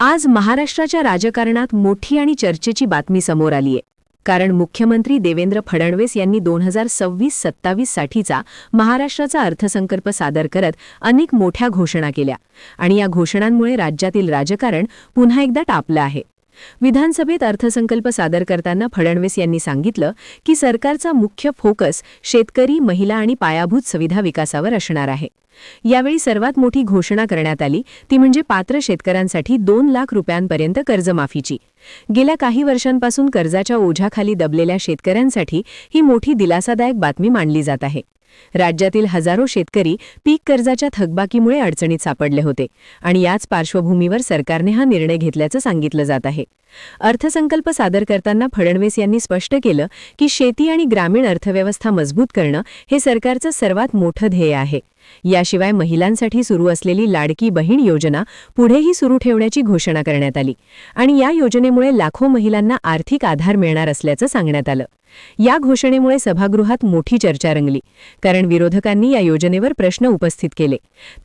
आज महाराष्ट्राच्या राजकारणात मोठी आणि चर्चेची बातमी समोर आली आहे. कारण मुख्यमंत्री देवेंद्र फडणवीस यांनी 2026-27 साठीचा महाराष्ट्राचा अर्थसंकल्प सादर करत अनेक मोठ्या घोषणा केल्या आणि या घोषणांमुळे राज्यातील राजकारण पुन्हा एकदा तापलं आहे. विधानसभेत अर्थसंकल्प सादर करताना फडणवीस यांनी सांगितलं की सरकारचा मुख्य फोकस शेतकरी, महिला आणि पायाभूत सुविधा विकासावर असणार आहे. यावेळी सर्वात मोठी घोषणा करण्यात आली ती म्हणजे पात्र शेतकऱ्यांसाठी 2 लाख रुपयांपर्यंत कर्जमाफीची. गेल्या काही वर्षांपासून कर्जाच्या ओझ्याखाली दबलेल्या शेतकऱ्यांसाठी ही मोठी दिलासादायक बातमी मानली जात आहे. राज्यातील हजारो शेतकरी पीक कर्जाच्या थकबाकीमुळे अडचणीत सापडले होते आणि याच पार्श्वभूमीवर सरकारने हा निर्णय घेतल्याचं सांगितलं जात आहे. अर्थसंकल्प सादर करताना फडणवीस यांनी स्पष्ट केलं की शेती आणि ग्रामीण अर्थव्यवस्था मजबूत करणं हे सरकारचं सर्वात मोठं ध्येय आहे. याशिवाय महिलांसाठी सुरू असलेली लाडकी बहीण योजना पुढेही सुरू ठेवण्याची घोषणा करण्यात आली आणि या योजनेमुळे लाखो महिलांना आर्थिक आधार मिळणार असल्याचं सांगण्यात आलं. या घोषणेमुळे सभागृहात मोठी चर्चा रंगली, कारण विरोधकांनी या योजनेवर प्रश्न उपस्थित केले,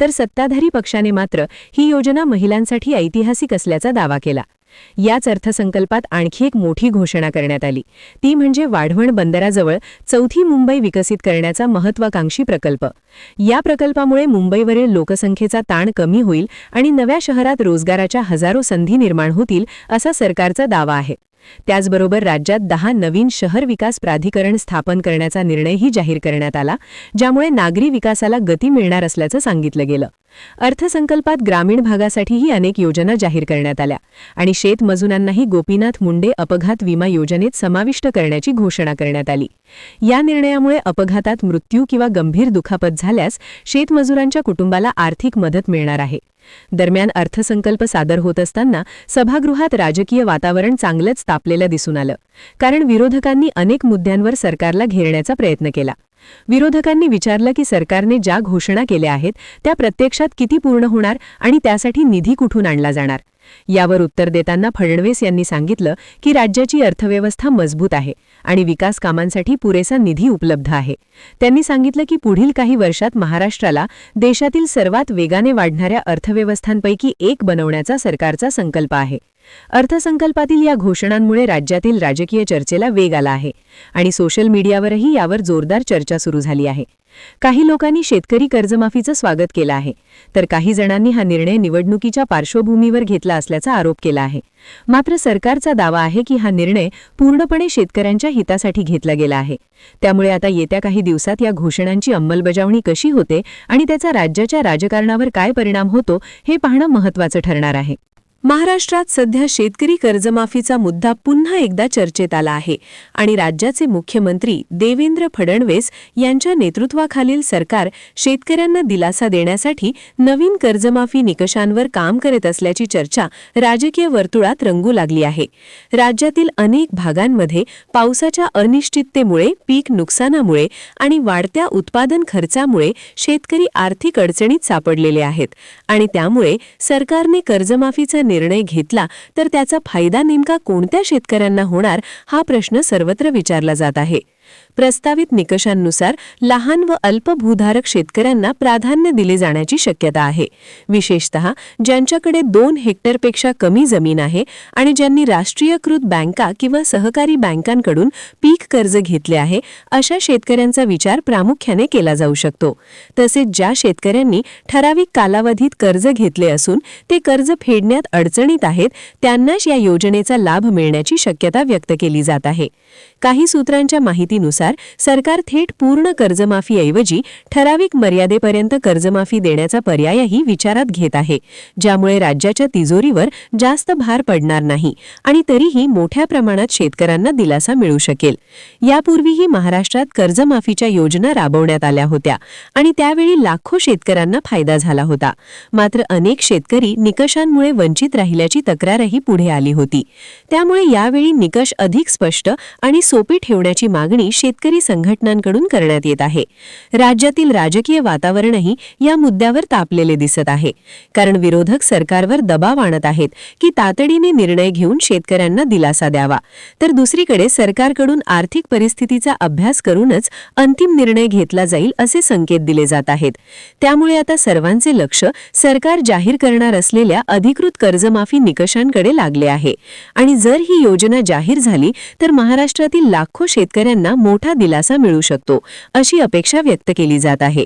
तर सत्ताधारी पक्षाने मात्र ही योजना महिलांसाठी ऐतिहासिक असल्याचा दावा केला. याच अर्थसंकल्पात आणखी एक मोठी घोषणा करण्यात आली, ती म्हणजे वाढवण बंदराजवळ 4थी मुंबई विकसित करण्याचा महत्त्वाकांक्षी प्रकल्प. या प्रकल्पामुळे मुंबईवरील लोकसंख्येचा ताण कमी होईल आणि नव्या शहरात रोजगाराच्या हजारो संधी निर्माण होतील असा सरकारचा दावा आहे. त्याचबरोबर राज्यात 10 नवीन शहर विकास प्राधिकरण स्थापन करण्याचा निर्णयही जाहीर करण्यात आला, ज्यामुळे नागरी विकासाला गती मिळणार असल्याचं सांगितलं गेलं. अर्थसंकल्पात ग्रामीण भागासाठीही अनेक योजना जाहीर करण्यात आल्या आणि शेतमजुरांनाही गोपीनाथ मुंडे अपघात विमा योजनेत समाविष्ट करण्याची घोषणा करण्यात आली. या निर्णयामुळे अपघातात मृत्यू किंवा गंभीर दुखापत झाल्यास शेतमजुरांच्या कुटुंबाला आर्थिक मदत मिळणार आहे. दरम्यान अर्थसंकल्प सादर होत असताना सभागृहात राजकीय वातावरण चांगलंच तापलेलं दिसून आलं, कारण विरोधकांनी अनेक मुद्द्यांवर सरकारला घेरण्याचा प्रयत्न केला. विरोधकांनी विचारलं की सरकारने ज्या घोषणा केल्या आहेत त्या प्रत्यक्षात किती पूर्ण होणार आणि त्यासाठी निधी कुठून आणला जाणार. यावर उत्तर देताना फडणवीस यांनी सांगितलं की राज्याची अर्थव्यवस्था मजबूत आहे आणि विकास कामांसाठी पुरेसा निधी उपलब्ध आहे. त्यांनी सांगितलं की पुढील काही वर्षात महाराष्ट्राला देशातील सर्वात वेगाने वाढणाऱ्या अर्थव्यवस्थांपैकी एक बनवण्याचा सरकारचा संकल्प आहे. अर्थसंकल्पातील या घोषणांमुळे राज्यातील राजकीय चर्चेला वेग आला आहे आणि सोशल मीडियावरही यावर जोरदार चर्चा सुरू झाली आहे. काही लोकांनी शेतकरी कर्जमाफीचं स्वागत केलं आहे, तर काही जणांनी हा निर्णय निवडणुकीच्या पार्श्वभूमीवर घेतला असल्याचा आरोप केला आहे. मात्र सरकारचा दावा आहे की हा निर्णय पूर्णपणे शेतकऱ्यांच्या हितासाठी घेतला गेला आहे. त्यामुळे आता येत्या काही दिवसात या घोषणांची अंमलबजावणी कशी होते आणि त्याचा राज्याच्या राजकारणावर काय परिणाम होतो हे पाहणं महत्त्वाचं ठरणार आहे. महाराष्ट्रात सध्या शेतकरी कर्जमाफीचा मुद्दा पुन्हा एकदा चर्चेत आला आहे आणि राज्याचे मुख्यमंत्री देवेंद्र फडणवीस यांच्या नेतृत्वाखालील सरकार शेतकऱ्यांना दिलासा देण्यासाठी नवीन कर्जमाफी निकषांवर काम करत असल्याची चर्चा राजकीय वर्तुळात रंगू लागली आहे. राज्यातील अनेक भागांमध्ये पावसाच्या अनिश्चिततेमुळे, पीक नुकसानामुळे आणि वाढत्या उत्पादन खर्चामुळे शेतकरी आर्थिक अडचणीत सापडलेले आहेत आणि त्यामुळे सरकारने कर्जमाफीचा निर्णय घेतला तर त्याचा फायदा नेमका कोणत्या शेतकऱ्यांना होणार हा प्रश्न सर्वत्र विचारला जात आहे. प्रस्तावित निकषांनुसार लहान व अल्प भूधारक शेतकऱ्यांना प्राधान्य दिले जाण्याची शक्यता आहे. विशेषतः ज्यांच्याकडे 2 हेक्टरपेक्षा कमी जमीन आहे आणि ज्यांनी राष्ट्रीयकृत बँका किंवा सहकारी बँकांकडून पीक कर्ज घेतले आहे, अशा शेतकऱ्यांचा विचार प्रामुख्याने केला जाऊ शकतो. तसेच ज्या शेतकऱ्यांनी ठराविक कालावधीत कर्ज घेतले असून ते कर्ज फेडण्यात अडचणीत आहेत, त्यांनाच या योजनेचा लाभ मिळण्याची शक्यता व्यक्त केली जात आहे. काही सूत्रांच्या माहितीनुसार सरकार थेट पूर्ण कर्जमाफीऐवजी ठराविक मर्यादेपर्यंत कर्जमाफी देण्याचा पर्यायही विचारात घेत आहे, ज्यामुळे राज्याच्या तिजोरीवर जास्त भार पडणार नाही आणि तरीही मोठ्या प्रमाणात शेतकऱ्यांना दिलासा मिळू शकेल. यापूर्वीही महाराष्ट्रात कर्जमाफीच्या योजना राबवण्यात आल्या होत्या आणि त्यावेळी लाखो शेतकऱ्यांना फायदा झाला होता. मात्र अनेक शेतकरी निकषांमुळे वंचित राहिल्याची तक्रारही पुढे आली होती. त्यामुळे यावेळी निकष अधिक स्पष्ट आणि सोपी ठेवण्याची मागणी मागणी शेतकरी संघटनांकडून करण्यात येत आहे. राज्यातील राजकीय वातावरणही या मुद्द्यावर तापलेले दिसत आहे, कारण विरोधक सरकारवर दबाव आणत आहेत की तातडीने निर्णय घेऊन शेतकऱ्यांना दिलासा द्यावा, तर दुसरीकडे सरकारकडून आर्थिक परिस्थितीचा अभ्यास करूनच अंतिम निर्णय घेतला जाईल असे संकेत दिले जात आहेत. त्यामुळे आता सर्वांचे लक्ष सरकार जाहीर करणार असलेल्या अधिकृत कर्जमाफी निकषांकडे लागले आहे आणि जर ही योजना जाहीर झाली तर महाराष्ट्रातील लाखो शेतकऱ्यांना मोठा दिलासा मिळू शकतो, अशी अपेक्षा व्यक्त केली जात आहे.